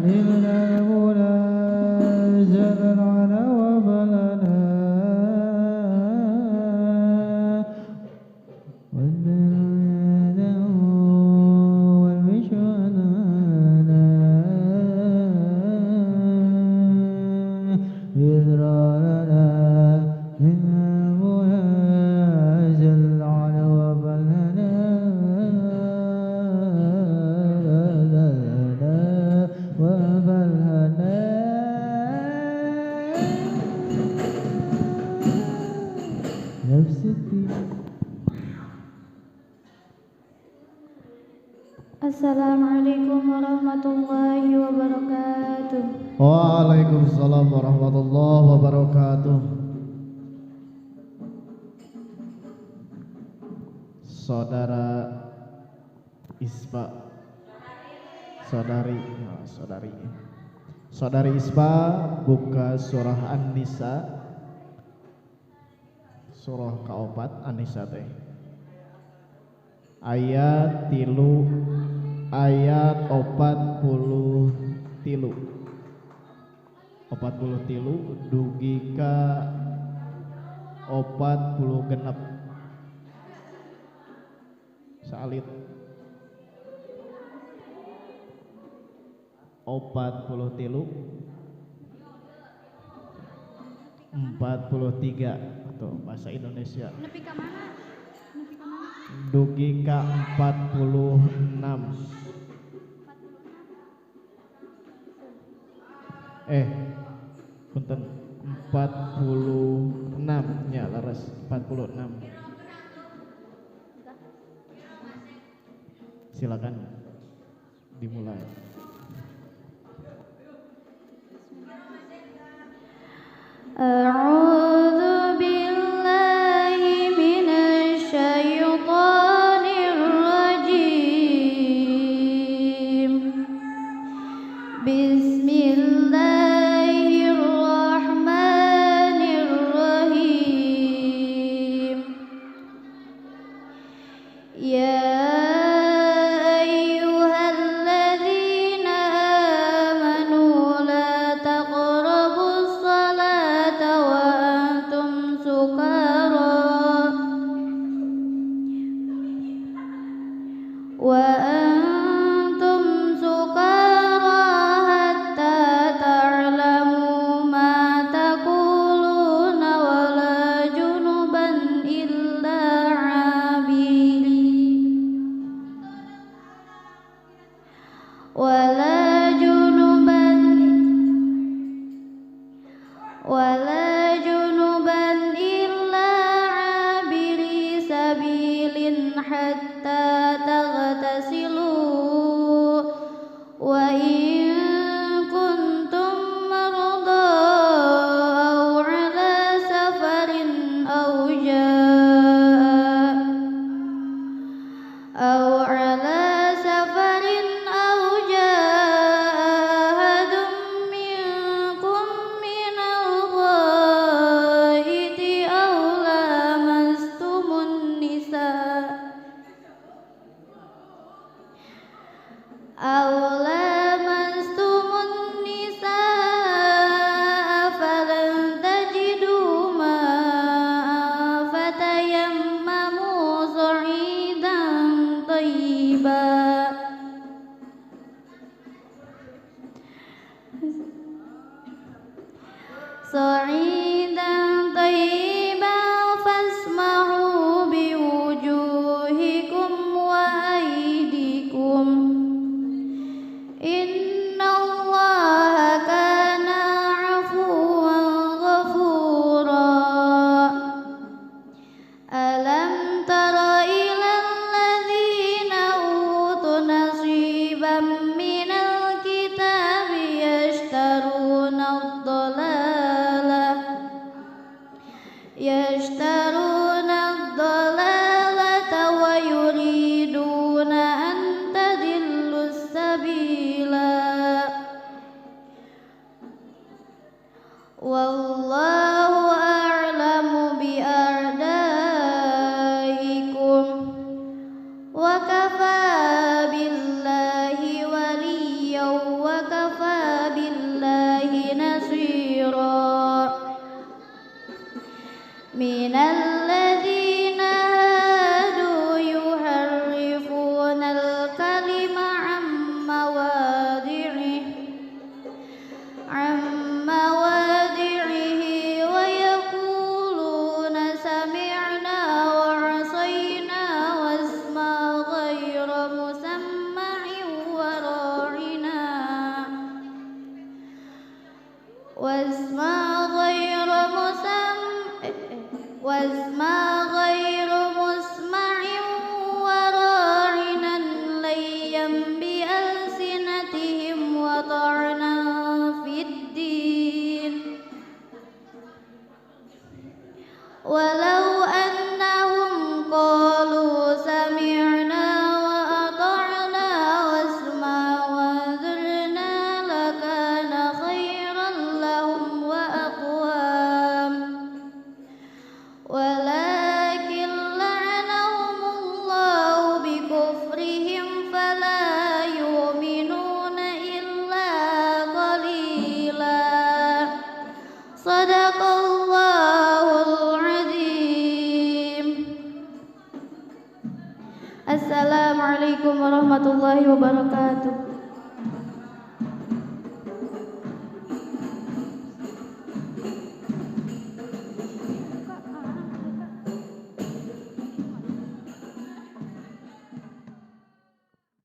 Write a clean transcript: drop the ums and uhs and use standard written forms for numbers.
إلا المولى جل على وبلنا والدنيا والمشوانا يدرى لنا من المولى جل على وبلنا Assalamualaikum warahmatullahi wabarakatuh. Waalaikumsalam warahmatullahi wabarakatuh. Saudara Isba, saudari Isba buka surah An-Nisa, surah kaopat An-Nisa teh ayat 40 dugi ka 40 genep salit 43 atau bahasa Indonesia Nepi ka mana? dugi ka 46 punten 46 nya laras 46. Silakan dimulai. A'udzu billahi minasy syaithanir rajim. Bismillahirrahmanirrahim. Ya wala junuban illa abiri sabilin hatta taghtasilu wa in kuntum marda aw ala safarin aw lamastumun nisaa falan tajidu ma'a fatayammamu sa'idan tayyiban fasmahu biwujuhikum wa aydikum innallaha kana afuwan ghafura. Alam tara ilal ladzina utu nasiban minal kitabi yashtaruna ad-dalalata wa yuriduna an tadillu sabila واسمع غير مسمع وراعنا ليا بألسنتهم وطعنا في الدين ولو أنهم قالوا سمعنا وأطعنا واسمع وانظرنا لكان خيرا لهم وأقوام ولكن لعنهم الله بكفرهم فلا يؤمنون إلا قليلا صدق الله العظيم. Assalamualaikum warahmatullahi wabarakatuh.